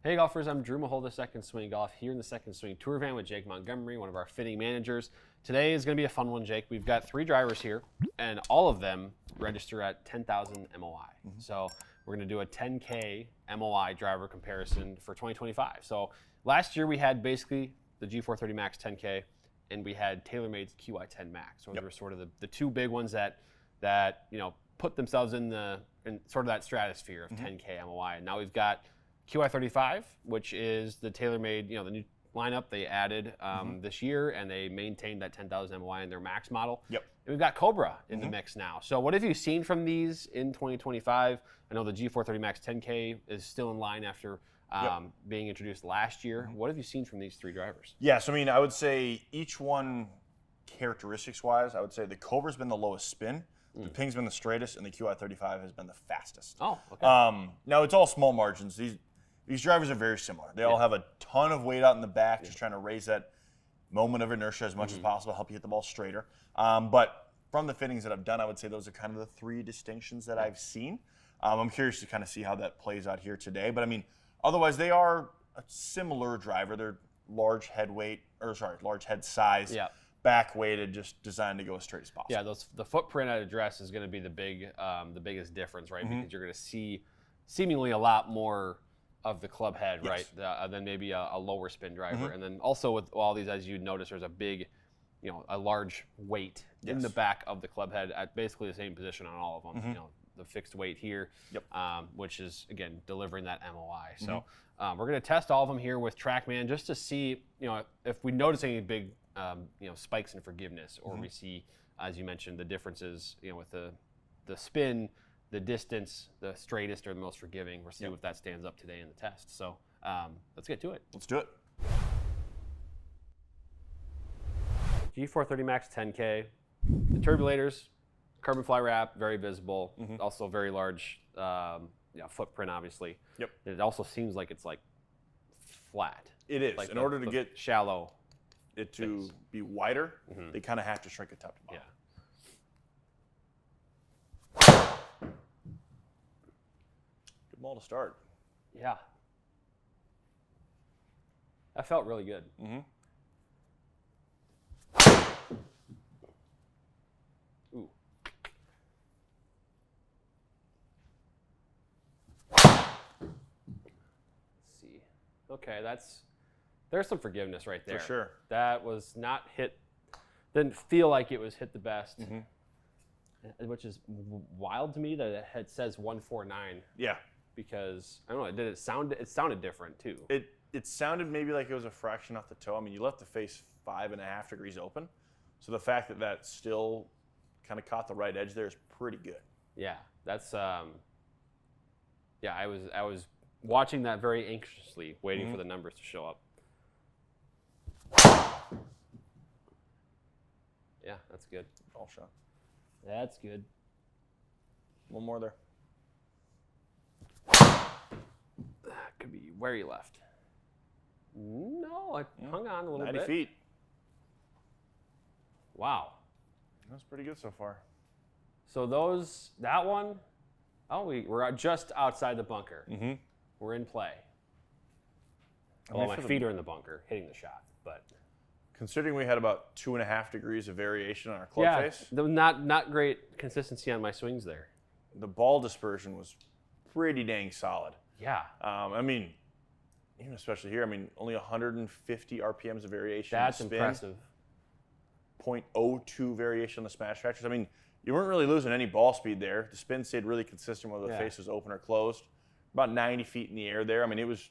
Hey golfers, I'm Drew Mahowald of Second Swing Golf here in the Second Swing Tour Van with Jake Montgomery, one of our fitting managers. Today is going to be a fun one, Jake. We've got 3 drivers here, and all of them register at 10,000 MOI. So we're going to do a 10K MOI driver comparison for 2025. So last year we had basically the G430 Max 10K, and we had TaylorMade's Qi35 Max. Those were sort of the 2 big ones that put themselves in sort of that stratosphere of 10K MOI. And now we've got Qi35, which is the TaylorMade, the new lineup they added this year, and they maintained that 10,000 MOI in their Max model. And we've got Cobra in the mix now. So what have you seen from these in 2025? I know the G430 Max 10K is still in line after being introduced last year. What have you seen from these 3 drivers? Yeah, so I mean, I would say each one, characteristics-wise, I would say the Cobra's been the lowest spin, the Ping's been the straightest, and the Qi35 has been the fastest. Oh, okay. Now, it's all small margins. These drivers are very similar. They all have a ton of weight out in the back, just trying to raise that moment of inertia as much as possible, help you hit the ball straighter. But from the fittings that I've done, I would say those are kind of the 3 distinctions that I've seen. I'm curious to kind of see how that plays out here today. But I mean, otherwise, they are a similar driver. They're large head size, back weighted, just designed to go as straight as possible. Yeah, the footprint at address is going to be the biggest difference, right? Because you're going to see seemingly a lot more of the club head, right, than maybe a lower spin driver. And then also with all these, as you notice, there's a big, a large weight in the back of the club head at basically the same position on all of them. The fixed weight here, which is, again, delivering that MOI. So we're going to test all of them here with TrackMan just to see, if we notice any big, spikes in forgiveness, or we see, as you mentioned, the differences, with the spin, the distance, the straightest or the most forgiving. We'll see if that stands up today in the test. So let's get to it. Let's do it. G430 Max 10K. The turbulators, carbon fly wrap, very visible. Also very large footprint, obviously. It also seems like it's like flat. It is. Like in order to get shallow it to be wider, they kind of have to shrink it top to bottom. Good ball to start. Yeah. That felt really good. Ooh. Let's see. Okay, there's some forgiveness right there. For sure. That was not hit, didn't feel like it was hit the best. Which is wild to me that it says 149. Yeah. Because I don't know, it sounded different too. It sounded maybe like it was a fraction off the toe. I mean, you left the face 5.5 degrees open, so the fact that still kind of caught the right edge there is pretty good. Yeah, that's I was watching that very anxiously, waiting for the numbers to show up. Yeah, that's good. Ball shot. That's good. One more there. Could be where you left. No, I hung on a little 90 bit. 90 feet. Wow. That's pretty good so far. So that one, we're just outside the bunker. We're in play. Well, my feet are in the bunker, hitting the shot, but. Considering we had about 2.5 degrees of variation on our club face. Yeah, not great consistency on my swings there. The ball dispersion was pretty dang solid. Yeah. I mean, even especially here, I mean, only 150 RPMs of variation. That's in the spin, impressive. 0.02 variation on the smash factors. I mean, you weren't really losing any ball speed there. The spin stayed really consistent whether the face was open or closed. About 90 feet in the air there. I mean, it was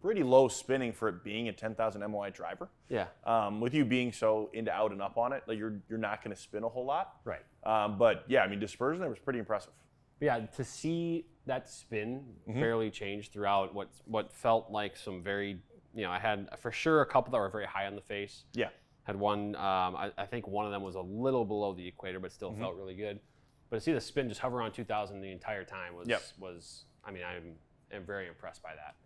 pretty low spinning for it being a 10,000 MOI driver. Yeah. With you being so into out and up on it, like you're not going to spin a whole lot. Right. But yeah, I mean, dispersion there was pretty impressive. Yeah, to see that spin fairly change throughout what felt like some very, I had for sure a couple that were very high on the face. Yeah. Had one, I think one of them was a little below the equator, but still felt really good. But to see the spin just hover on 2,000 the entire time was I mean, I'm very impressed by that.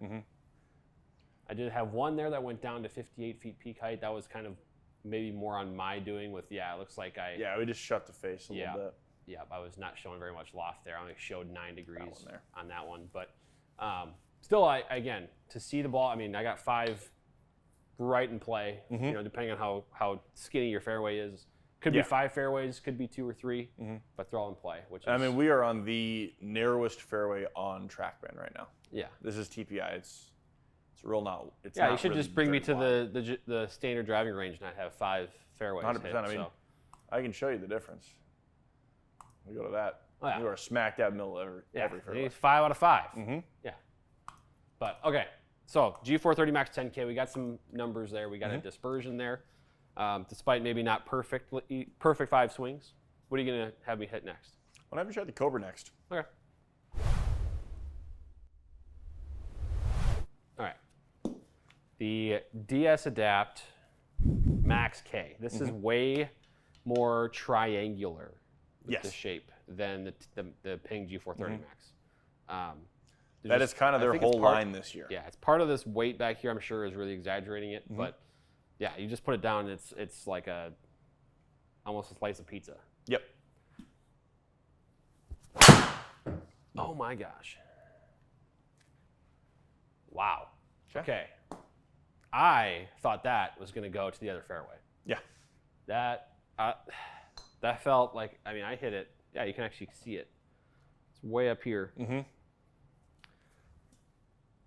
I did have one there that went down to 58 feet peak height. That was kind of maybe more on my doing with, it looks like Yeah, we just shut the face a little bit. Yeah, I was not showing very much loft there. I only showed 9 degrees on that one. But Still, again, to see the ball, I mean, I got 5 right in play, you know, depending on how skinny your fairway is. Could be 5 fairways, could be 2 or 3, but they're all in play. Which is, I mean, we are on the narrowest fairway on TrackMan right now. Yeah. This is TPI. It's real not. It's yeah, not you should really just bring me to wide. the standard driving range and not have 5 fairways. 100%. Hit, I mean, I can show you the difference. We go to that. Oh, yeah. You are smack dab middle of every fairway. It's 5 out of 5. Yeah. But okay, so G430 Max 10K, we got some numbers there. We got a dispersion there, despite maybe not perfect 5 swings. What are you gonna have me hit next? I'll have you try the Cobra next. Okay. All right. The DS-Adapt Max-K. This is way more triangular with the shape than the PING G430 Max. That is kind of their whole line this year. Yeah, it's part of this weight back here, I'm sure, is really exaggerating it. But yeah, you just put it down and it's like almost a slice of pizza. Yep. Oh my gosh. Wow. Okay. I thought that was going to go to the other fairway. Yeah. That felt like, I mean, I hit it. Yeah, you can actually see it. It's way up here.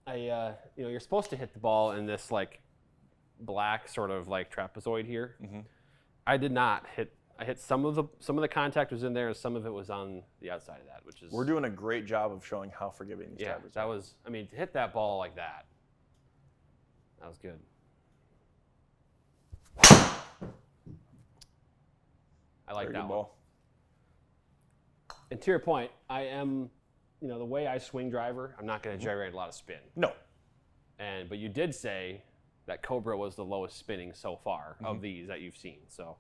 You know, you're supposed to hit the ball in this like black sort of like trapezoid here. I did not hit. I hit some of the contact was in there, and some of it was on the outside of that, which is. We're doing a great job of showing how forgiving these drivers are. That was. I mean, to hit that ball like that, that was good. I like that one. And to your point, I am. You know, the way I swing driver, I'm not going to generate a lot of spin. No. But you did say that Cobra was the lowest spinning so far of these that you've seen. So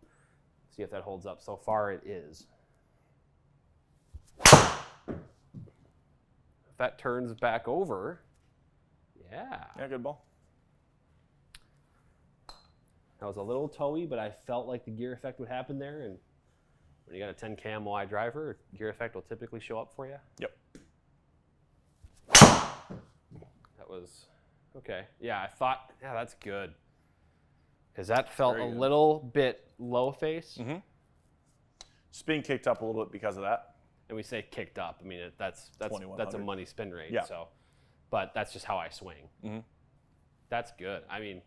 see if that holds up. So far it is. If that turns back over, yeah. Yeah, good ball. That was a little toey, but I felt like the gear effect would happen there. And when you got a 10K MOI driver, gear effect will typically show up for you. Yep. That was okay. Yeah, I thought, yeah, that's good. Because that felt a little bit low face. Spin kicked up a little bit because of that. And we say kicked up. I mean, that's a money spin rate. Yeah. So, but that's just how I swing. That's good. I mean,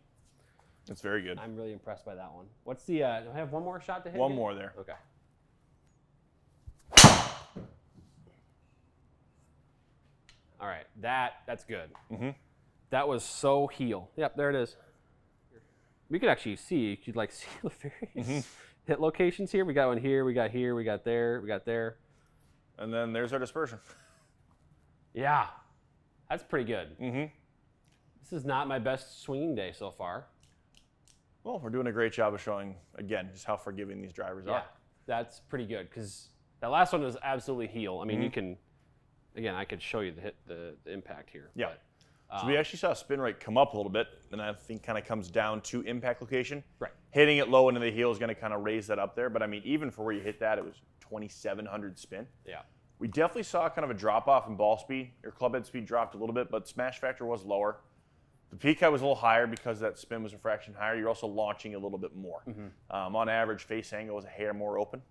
it's very good. I'm really impressed by that one. What's the? Do I have one more shot to hit? One more there. Okay. All right, that's good. That was so heel. Yep, there it is. We could actually see. You could like see the various hit locations here. We got one here. We got here. We got there. We got there. And then there's our dispersion. Yeah, that's pretty good. This is not my best swinging day so far. Well, we're doing a great job of showing again just how forgiving these drivers are. Yeah, that's pretty good because that last one was absolutely heel. I mean, you can. Again, I could show you the impact here. Yeah. So we actually saw spin rate come up a little bit, and I think kind of comes down to impact location. Right. Hitting it low into the heel is going to kind of raise that up there. But I mean, even for where you hit that, it was 2,700 spin. Yeah. We definitely saw kind of a drop off in ball speed. Your club head speed dropped a little bit, but smash factor was lower. The peak height was a little higher because that spin was a fraction higher. You're also launching a little bit more. On average, face angle was a hair more open.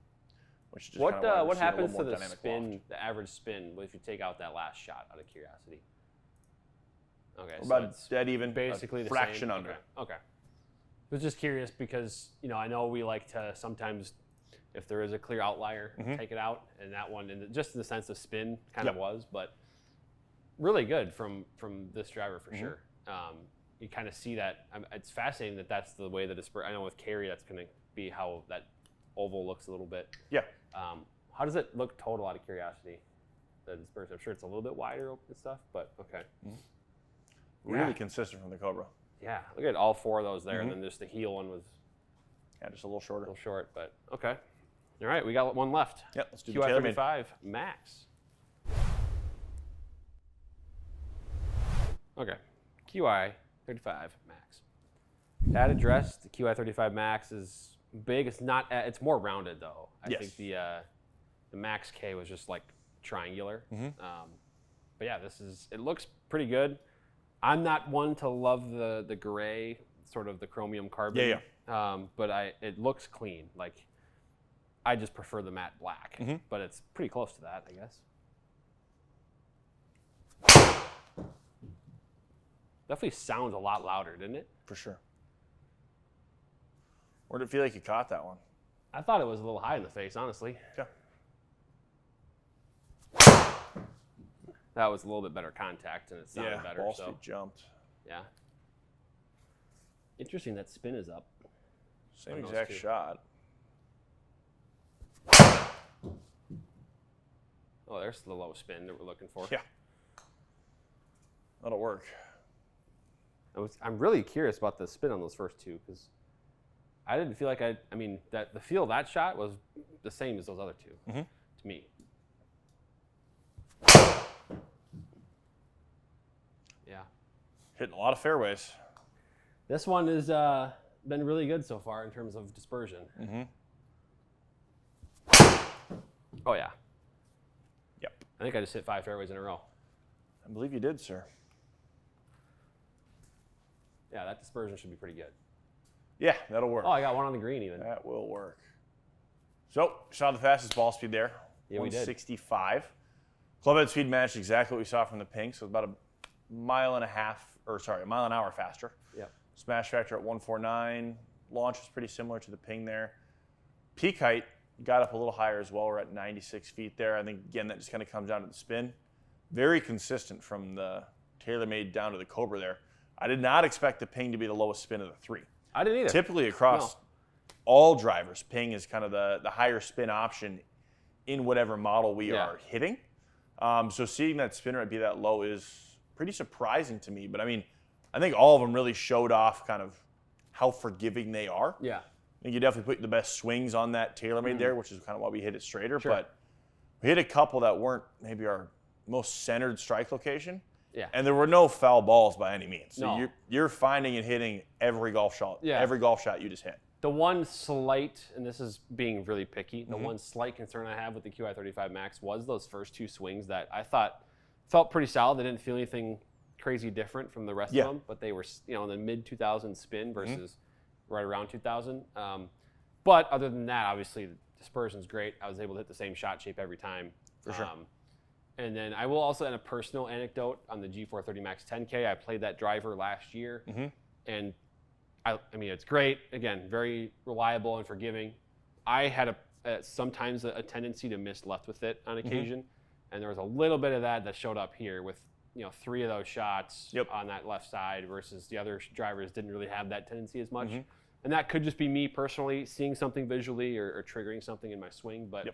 Which is just what happens to the spin, the average spin, if you take out that last shot out of curiosity? Okay, so about it's dead even, basically the fraction same. under. Okay. I was just curious because I know we like to sometimes, if there is a clear outlier, take it out, and that one, just in the sense of spin, kind of was, but really good from this driver for sure. You kind of see that. It's fascinating that that's the way that I know with carry, that's going to be how that oval looks a little bit. Yeah. How does it look total out of curiosity? The dispersion. I'm sure it's a little bit wider and stuff, but okay. Really consistent from the Cobra. Yeah, look at all 4 of those there, and then just the heel one was just a little shorter. A little short, but okay. All right, we got one left. Yep, let's do the Qi35 Max. Okay, Qi35 Max. At address, the Qi35 Max is big. It's not. It's more rounded though. I think the Max-K was just like triangular. But yeah, it looks pretty good. I'm not one to love the gray, sort of the chromium carbon. Yeah. But it looks clean. Like, I just prefer the matte black. But it's pretty close to that, I guess. Definitely sounds a lot louder, didn't it? For sure. Where did it feel like you caught that one? I thought it was a little high in the face, honestly. Yeah. That was a little bit better contact, and it sounded better. Ball so. speed jumped. Yeah. Interesting that spin is up. Same exact shot. Oh, there's the low spin that we're looking for. Yeah. That'll work. I'm really curious about the spin on those first two because I didn't feel like I mean, that the feel of that shot was the same as those other two to me. Yeah. Hitting a lot of fairways. This one has been really good so far in terms of dispersion. Oh, yeah. Yep. I think I just hit 5 fairways in a row. I believe you did, sir. Yeah, that dispersion should be pretty good. Yeah, that'll work. Oh, I got one on the green even. That will work. So, saw the fastest ball speed there. Yeah, we did. 165. Clubhead speed matched exactly what we saw from the Ping, so about a mile an hour faster. Yep. Smash factor at 149. Launch is pretty similar to the Ping there. Peak height got up a little higher as well. We're at 96 feet there. I think, again, that just kind of comes down to the spin. Very consistent from the TaylorMade down to the Cobra there. I did not expect the Ping to be the lowest spin of the 3. I didn't either. Typically across all drivers, Ping is kind of the higher spin option in whatever model we are hitting. So seeing that spin rate be that low is pretty surprising to me. But I mean, I think all of them really showed off kind of how forgiving they are. Yeah. I think you definitely put the best swings on that TaylorMade there, which is kind of why we hit it straighter. Sure. But we hit a couple that weren't maybe our most centered strike location. Yeah. And there were no foul balls by any means. So No. you're finding and hitting every golf shot. Yeah. Every golf shot you just hit. The one slight, and this is being really picky, the one slight concern I have with the Qi35 Max was those first 2 swings that I thought felt pretty solid. They didn't feel anything crazy different from the rest of them, but they were, in the mid-2000 spin versus right around 2000. But other than that, obviously, the dispersion's great. I was able to hit the same shot shape every time. For sure. And then I will also add a personal anecdote on the G430 Max 10K. I played that driver last year, and I mean, it's great. Again, very reliable and forgiving. I had sometimes a tendency to miss left with it on occasion, and there was a little bit of that showed up here with 3 of those shots on that left side versus the other drivers didn't really have that tendency as much. And that could just be me personally seeing something visually or triggering something in my swing, but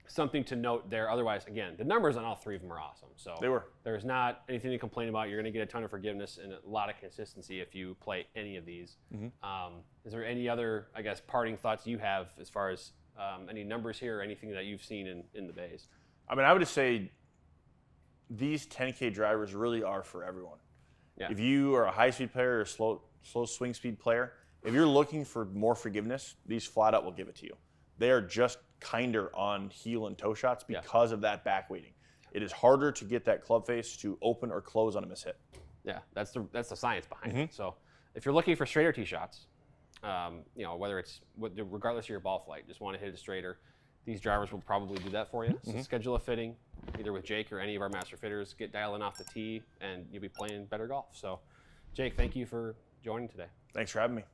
something to note there. Otherwise, again, the numbers on all 3 of them are awesome. So they were. There's not anything to complain about. You're going to get a ton of forgiveness and a lot of consistency if you play any of these. Is there any other, I guess, parting thoughts you have as far as any numbers here or anything that you've seen in the bays? I mean, I would just say these 10K drivers really are for everyone. Yeah. If you are a high-speed player or a slow swing speed player, if you're looking for more forgiveness, these flat out will give it to you. They are just kinder on heel and toe shots because of that back weighting. It is harder to get that club face to open or close on a mishit. Yeah, that's the science behind it. So if you're looking for straighter tee shots, whether it's regardless of your ball flight, just want to hit it straighter, these drivers will probably do that for you. So schedule a fitting, either with Jake or any of our master fitters, get dialed in off the tee, and you'll be playing better golf. So, Jake, thank you for joining today. Thanks for having me.